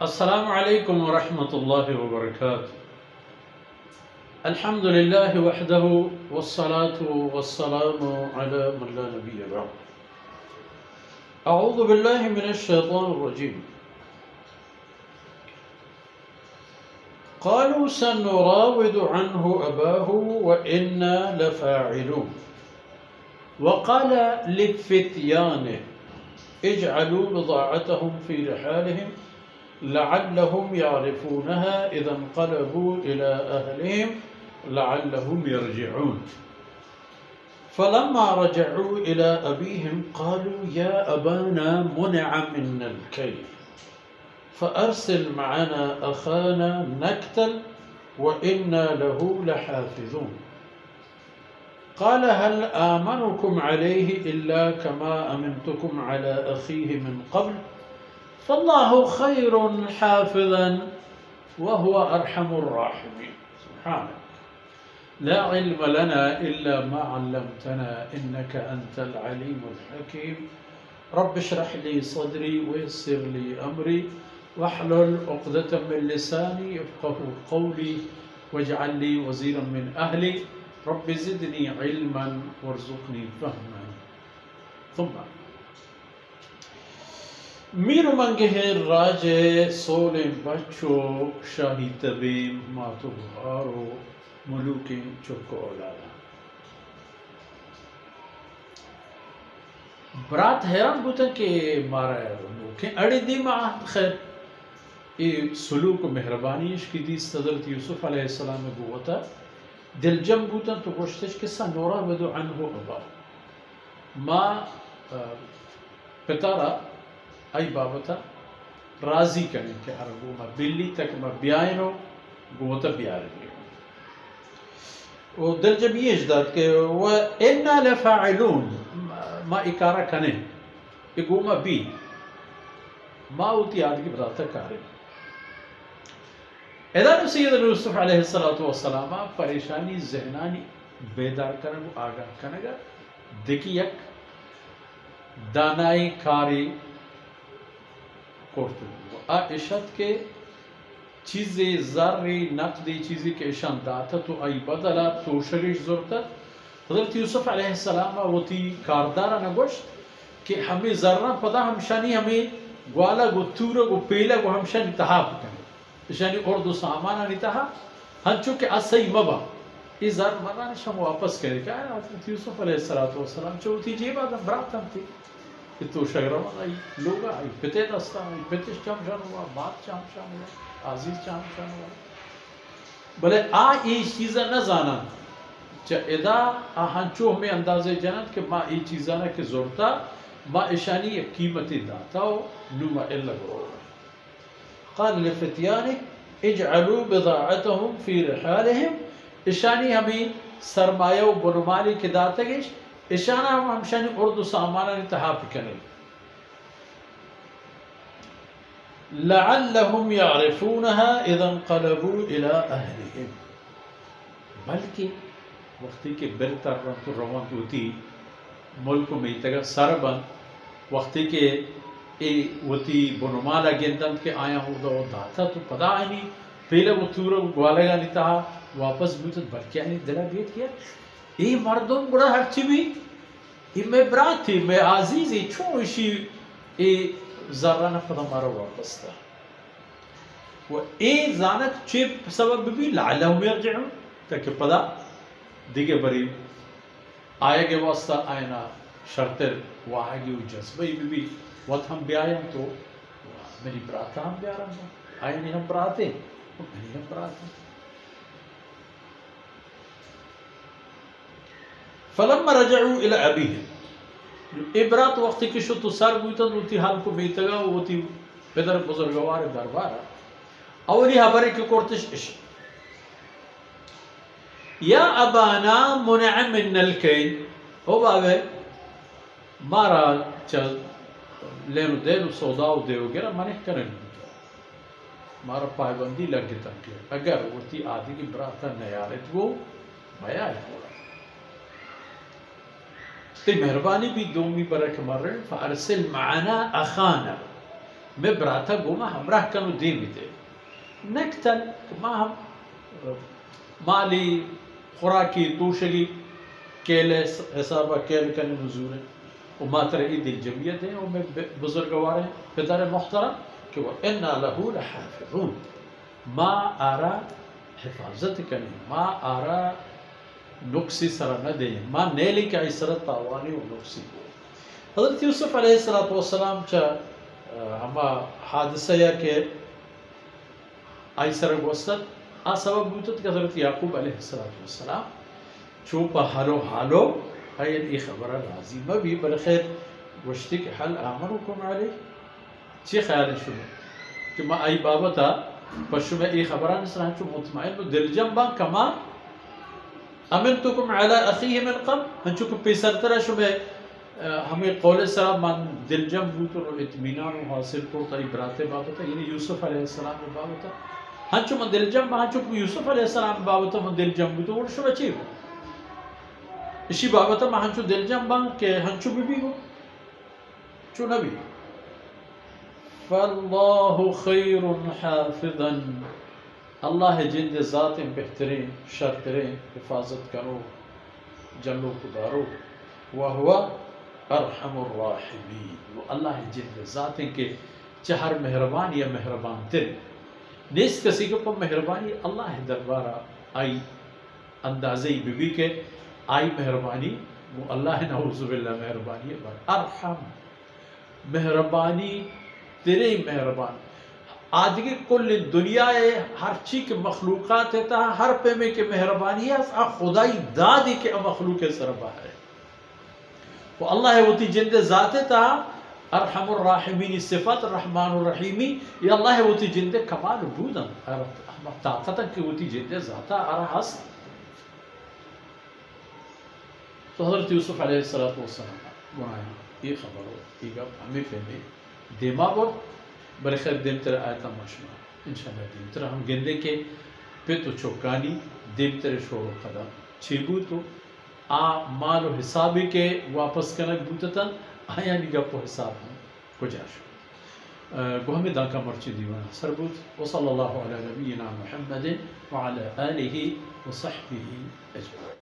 السلام علیکم ورحمۃ اللہ وبرکاتہ۔ الحمد للہ وحدہ والصلاة والسلام علی من لا نبی بعد۔ اعوذ باللہ من الشیطان الرجیم۔ قالوا سنراود عنه أباه وإنا لفاعلون وقال لفتيانه اجعلوا بضاعتهم في رحالهم لعلهم يعرفونها إذا انقلبوا إلى أهلهم لعلهم يرجعون فلما رجعوا إلى أبيهم قالوا يا أبانا منع منا الكيل فأرسل معنا أخانا نكتل وإنا له لحافظون قال هل آمنكم عليه إلا كما أمنتكم على أخيه من قبل فالله خير حافظا وهو أرحم الراحمين۔ سبحانك لا علم لنا إلا ما علمتنا إنك أنت العليم الحكيم رب اشرح لي صدري ويسر لي أمري واحلل عقدة من لساني يفقهوا قولي واجعل لي وزيرا من أهلي رب زدني علما وارزقني فهما۔ ثم میر منگه راج سول بچو شاهی تبیم ماتو بهارو ملوک چکو اولادا برات حیران بودن که مارا ملوکیں اڑی دی معاہد خیر ای سلوک و مہربانیش کی دی حضرت یوسف علیہ السلام گوتا دل جم بودن تو گوشتش که سنراود عنه ابا ما پتارا ای بابتا راضی کرنے کہ ارگو ما بلی تک ما بیائنو گوتا بیارنی و دل جب یہ اجداد کہ وَإِنَّا لَفَاعِلُونَ ما اکارا کنے اگو ما بی ما اوتی آدھگی براتا کارے ادھا سید یوسف علیہ السلام پریشانی ذہنانی بیدار کرنگو آگاہ کنگا دیکھی یک دانائی کاری اشت کے چیزیں ذری نقدی چیزی کے اشان داتا تو ای بدلا تو شریش زورتا حضرت یوسف علیہ السلام وہ تی کاردارا نگوشت کہ ہمیں ذرہ پدا ہمشانی ہمیں گوالا گو تورا گو پیلا گو ہمشانی تہا پکنے اشانی اردو سامانا نہیں تہا ہنچو کہ اسی مبا یہ ذر مرانا شم واپس کرے کہ حضرت یوسف علیہ السلام چوتی جیبا دا براتم تھی کہ تو شگرمان آئی لوگا آئی پتے دستا آئی پتش چمشان ہوا بات چمشان ہوا عزیز چمشان ہوا بلے ای چیزا نہ زانا چا ادا ہنچو ہمیں اندازے جنت کہ ما ای چیزا نہ کہ زورتا ما اشانی ایک قیمتی داتا ہو نوما اللہ گرو قال لفتیانک اجعلوا بضاعتهم فی رحالهم اشانی ہمیں سرمایہ و بنمالی کے داتا گیش اشانہ ہمشانی اردو سامانا نتہا پکنے لعلهم يعرفونها اذا انقلبوا الى اهلهم بلکہ وقتی کے برتر رنت روان توتی ملک میں تگا سربن وقتی کے اے وتی بنمالا گندن کے آیا ہو دا داتا تو پدا آئینی پہلے وہ تورا گوالگا نتہا واپس بیتت بلکہ آئینی دلا بیت کیا ای مردم بڑا ہرچی بھی ای میں براتی میں عزیزی چون اشی ای ذرانہ پدا مارا واپس تا و ای زانت چیپ سبب بھی لعلہم یرجعون تاکہ پدا دیگے بری آئے گے واسطہ آئینا شرط واحگی و جذبی بھی وقت ہم بیائیں تو میری براتا ہم بیارا آئینی ہم براتے میری ہم براتے فلما رجعوا الى ابيهم ابرات وقتی کہ شو تو سر گویتن ہوتی حال کو بیتگا ہوتی پدر بزرگوار دربارا اولی حبری کی کورتش اش یا ابانا منع من الکیل ہو باوے مارا چل لینو دینو سوداو دیو گرا منح کرن مارا پائبندی لگتا کہ اگر ہوتی آدھی کی براتا نیارت وہ بیا ہے تی مہربانی بھی دومی برک مرن فارسل معنا اخانا مبراتا قوما همراه كانوا ديمده نقتل ما هم مالي خوراكي توشلي كيل حسابا كيل كان نزوله وما ترى ايد الجمعية دي ومن بزرگواره پدر محترم کہ وإنا له لحافظون ما آرا حفاظت کنی ما آرا نقصی سر ندے ما نیلی کا عسرت تاوانی و نقصی حضرت یوسف علیہ السلام چا ہما حادثہ یا کہ آئی سر گوستت آ سبب بوتت کہ حضرت یعقوب علیہ السلام چوپا حالو هاي ای خبر لازمه بی بالخير واشتك هل امركم عليه چی خیال شما کہ ما ای بابتا پشما ای خبران سران چو مطمئن دل جنبا كما امنتكم على اخيه من قبل ہنچو کہ پیسر ترہ شما ہمیں قول سرا من دل جنب بوتر و اطمینان و حاصل تو تا برات بابتا یعنی یوسف علیہ السلام بابتا ہنچو من دل جنب ہنچو کہ یوسف علیہ السلام بابتا من دل جنب بوتر وہ شما چی ہو اسی بابتا ما ہنچو دل جنبان کہ ہنچو بی ہو چو نبی فاللہ خیر حافظا اللہ جند ذات بہترین شرطرین حفاظت کرو جنو کدارو وہو ارحم الراحمین وہ اللہ جند ذات کے چہر مہربان یا مہربان تر نیس کسی کو پر مہربانی اللہ دربارہ آئی اندازی بی کے آئی مہربانی وہ اللہ نعوذ باللہ مہربانی ارحم مہربانی تیرے مہربان آدھگی کل دنیا ہر چیز کے مخلوقات ہے ہر پیمے کے مہربانی ہے خدای دادی کے مخلوق سربا ہے وہ اللہ ہے وہ تی جند ذات تا ارحم الراحمین صفت الرحمن الرحیمی یہ اللہ ہے وہ تی جند کمال بودن طاقتا کہ وہ تی جند ذاتا ارحس تو حضرت یوسف علیہ السلام بنایا یہ خبر ہو یہ گپ ہمیں پہنے دیما بہت بڑے خیر دیم تر آیتا مشما انشاءاللہ دیم تر ہم گندے کے پہ تو چوکانی دیم تر شور و قدم چھیبو تو آ مال و حسابی کے واپس کنک بوتتن آیا نگا پو حساب ہم کجاشو گو ہمیں دانکا مرچی دیوانا سربوت وصل اللہ علی نبینا محمد وعلى آلہ وصحبہ اجمعین.